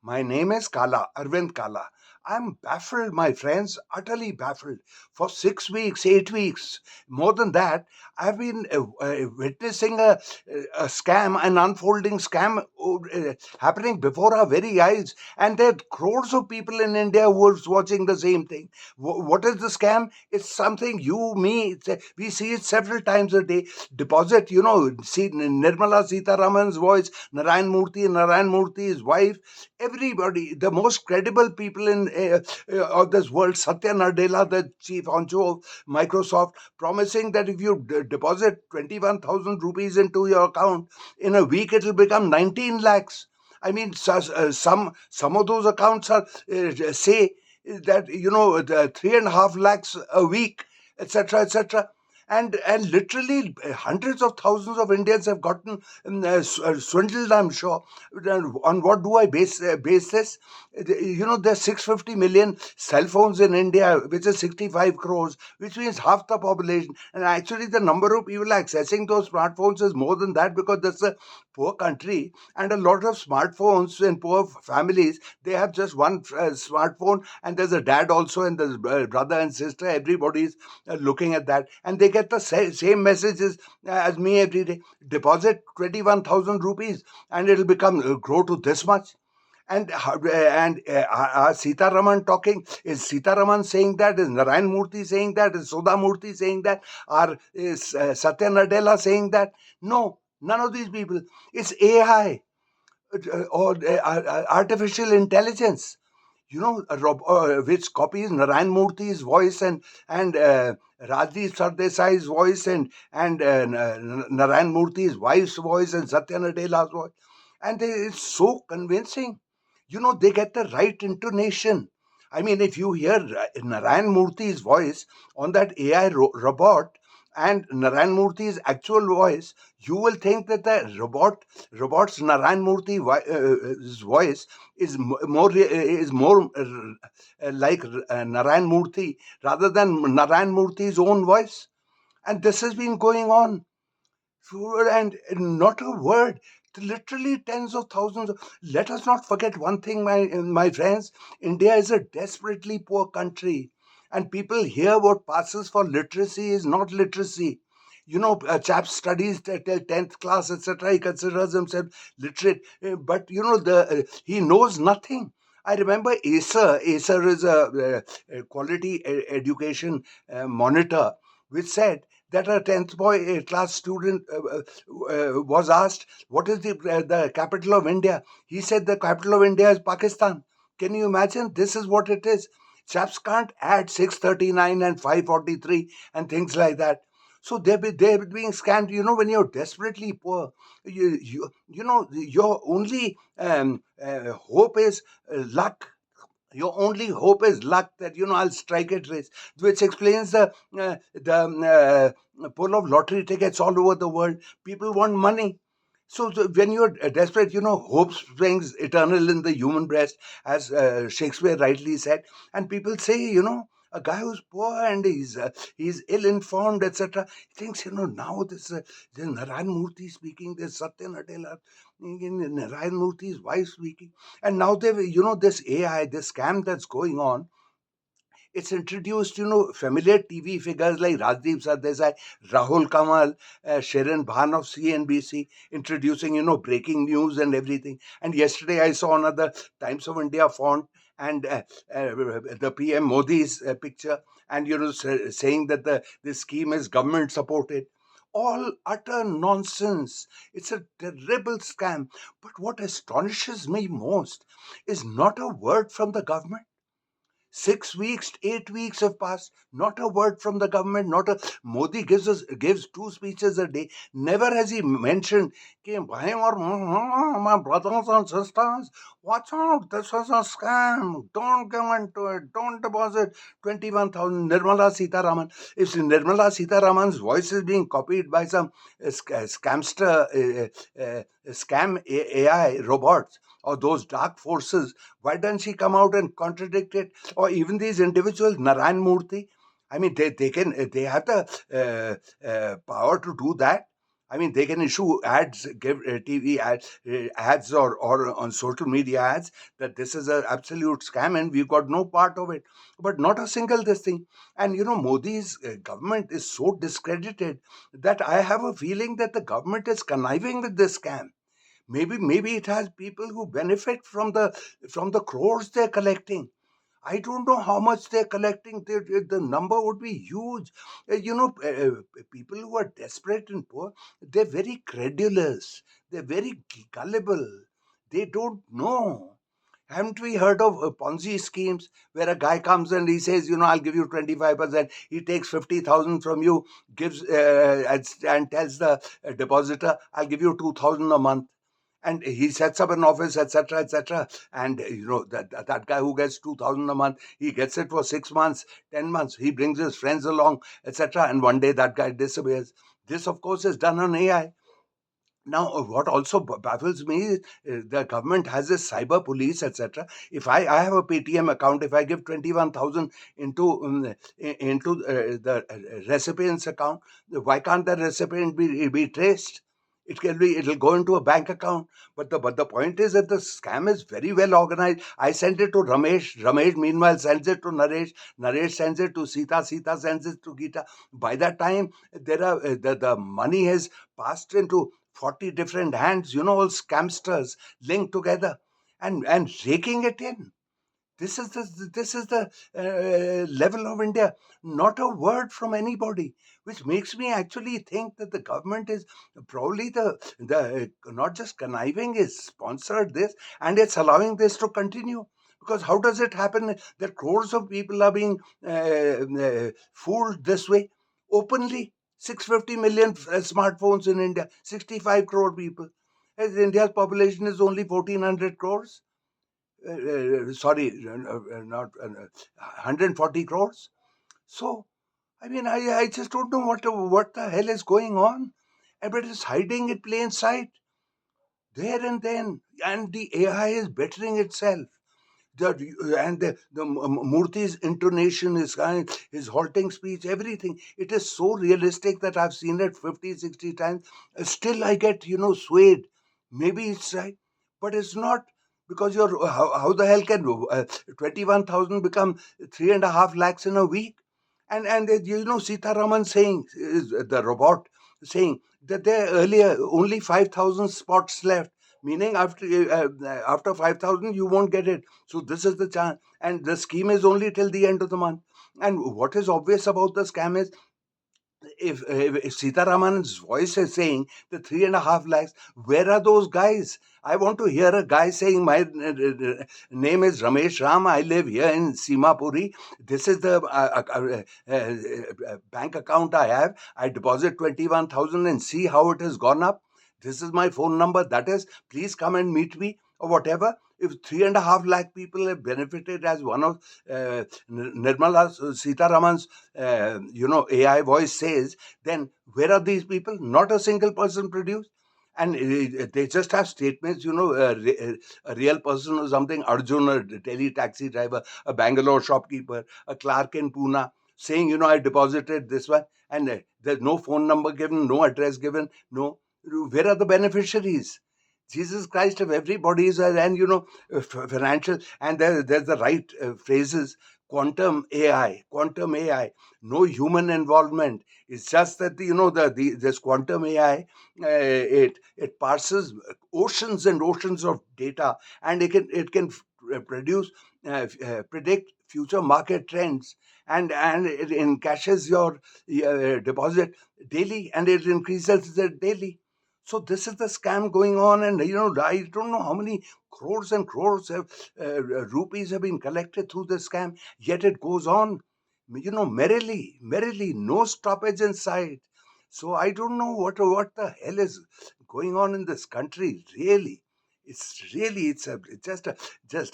My name is Kala, Arvind Kala. I'm baffled, my friends, utterly baffled. For 6 weeks, 8 weeks, more than that, I've been witnessing a scam, an unfolding scam happening before our very eyes. And there are crores of people in India who are watching the same thing. What is the scam? It's something you, me, we see it several times a day. Deposit, see Nirmala Sitaraman's voice, Narayan Murthy, his wife, everybody, the most credible people in of this world, Satya Nadella, the chief honcho of Microsoft, promising that if you deposit 21,000 rupees into your account, in a week it will become 19 lakhs. I mean, some of those accounts are say that the 3.5 lakhs a week, etc., etc. And literally hundreds of thousands of Indians have gotten swindled, I'm sure. On what do I base this? There's 650 million cell phones in India, which is 65 crores, which means half the population. And actually, the number of people accessing those smartphones is more than that, because that's a poor country, and a lot of smartphones in poor families, they have just one smartphone, and there's a dad also, and there's brother and sister. Everybody's looking at that, and they get the same messages as me every day. Deposit 21,000 rupees and it'll become grow to this much. And Sita Raman talking, is Sita Raman saying that, is Narayan Murthy saying that, is Sudha Murthy saying that, or is Satya Nadella saying that? No, none of these people. It's AI, or artificial intelligence, which copies Narayan Murthy's voice, and Rajdeep Sardesai's voice, and Narayan Murthy's wife's voice, and Satya Nadella's voice, and it's so convincing. They get the right intonation. I mean, if you hear Narayan Murthy's voice on that AI robot and Narayan Murthy's actual voice, you will think that the robot's Narayan Murthy's voice is more like Narayan Murthy rather than Narayan Murthy's own voice. And this has been going on, and not a word. Literally tens of thousands. Let us not forget one thing, my friends. India is a desperately poor country, and people hear what passes for literacy is not literacy. A chap studies till 10th class, etc. He considers himself literate, but he knows nothing. I remember Acer. Acer is a quality education monitor, which said that a 10th class student was asked, what is the capital of India? He said the capital of India is Pakistan. Can you imagine? This is what it is. Chaps can't add 639 and 543 and things like that. So they're being scammed. When you're desperately poor, your only hope is luck. Your only hope is luck, that I'll strike it rich, which explains the pull of lottery tickets all over the world. People want money. So when you're desperate, hope springs eternal in the human breast, as Shakespeare rightly said. And people say, a guy who's poor and he's ill-informed, etc. He thinks, now this Narayan Murthy speaking, this Satya Nadella, Narayan Murthy's wife speaking, and now they've, this AI, this scam that's going on, it's introduced, familiar TV figures like Rajdeep Sardesai, Rahul Kamal, Sharon Bhan of CNBC, introducing, breaking news and everything. And yesterday I saw another Times of India font, and the PM Modi's picture, and, saying that this scheme is government supported. All utter nonsense. It's a terrible scam. But what astonishes me most is not a word from the government. 6 weeks, 8 weeks have passed. Not a word from the government. Not a Modi gives two speeches a day. Never has he mentioned, "Ki, bhai aur my brothers and sisters, watch out! This is a scam. Don't go into it. Don't deposit 21,000." Nirmala Sitaraman. If Nirmala Sitaraman's voice is being copied by some scamster, scam AI robots, or those dark forces, why doesn't she come out and contradict it? Or even these individuals, Narayan Murthy, I mean, they have the power to do that. I mean, they can issue ads, give TV ads, or on social media ads, that this is an absolute scam and we've got no part of it. But not a single this thing. And Modi's government is so discredited that I have a feeling that the government is conniving with this scam. Maybe it has people who benefit from the crores they're collecting. I don't know how much they're collecting. The number would be huge. People who are desperate and poor, they're very credulous. They're very gullible. They don't know. Haven't we heard of Ponzi schemes where a guy comes and he says, I'll give you 25%. He takes 50,000 from you, gives and tells the depositor, I'll give you 2,000 a month, and he sets up an office, etc., etc. And that guy who gets 2,000 a month, he gets it for 6 months, 10 months. He brings his friends along, etc. And one day that guy disappears. This, of course, is done on AI. Now, what also baffles me is the government has a cyber police, etc. If I have a Paytm account, if I give 21,000 into the recipient's account, why can't the recipient be traced? It'll go into a bank account. But the point is that the scam is very well organized. I sent it to Ramesh. Ramesh meanwhile sends it to Naresh. Naresh sends it to Sita. Sita sends it to Geeta. By that time, there are the money has passed into 40 different hands, all scamsters linked together and raking it in. This is the level of India. Not a word from anybody, which makes me actually think that the government is probably the not just conniving, is sponsored this, and it's allowing this to continue. Because how does it happen that crores of people are being fooled this way openly? 650 million smartphones in India, 65 crore people. As India's population is only 1400 crores. Sorry, not 140 crores. So, I mean, I just don't know what the hell is going on. But it's hiding in plain sight there and then. And the AI is bettering itself. The Murthy's intonation, his halting speech, everything. It is so realistic that I've seen it 50, 60 times. Still, I get, swayed. Maybe it's right, but it's not, because how the hell can 21,000 become 3.5 lakhs in a week? And Sita Raman saying, the robot saying that there earlier only 5,000 spots left, meaning after 5,000 you won't get it. So this is the chance, and the scheme is only till the end of the month. And what is obvious about the scam is, if Sitaraman's voice is saying the 3.5 lakhs, where are those guys? I want to hear a guy saying, my name is Ramesh Ram, I live here in Simapuri. This is the bank account I have. I deposit 21,000 and see how it has gone up. This is my phone number. That is, please come and meet me, or whatever. If 3.5 lakh people have benefited, as one of Nirmala Sitaraman's AI voice says, then where are these people? Not a single person produced. And they just have statements, a real person or something, Arjun, a Delhi taxi driver, a Bangalore shopkeeper, a clerk in Pune, saying, I deposited this one, and there's no phone number given, no address given, no. Where are the beneficiaries? Jesus Christ, if everybody is, and financial, and there's the right phrases, quantum AI, no human involvement. It's just that this quantum AI, it parses oceans and oceans of data, and it can produce predict future market trends, and it encashes your deposit daily, and it increases it daily. So this is the scam going on, and I don't know how many crores and crores of rupees have been collected through the scam. Yet it goes on, merrily, merrily, no stoppage in sight. So I don't know what the hell is going on in this country. Really, it's just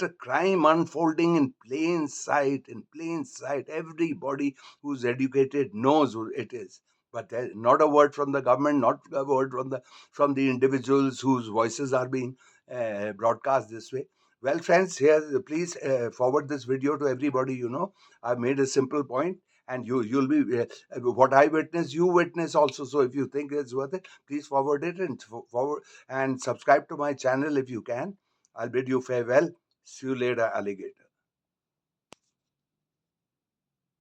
a crime unfolding in plain sight. In plain sight, everybody who's educated knows who it is. But not a word from the government, not a word from the individuals whose voices are being broadcast this way. Well, friends, here, please forward this video to everybody. I've made a simple point, and you'll be what I witness, you witness also. So if you think it's worth it, please forward it and forward and subscribe to my channel if you can. I'll bid you farewell. See you later, alligator.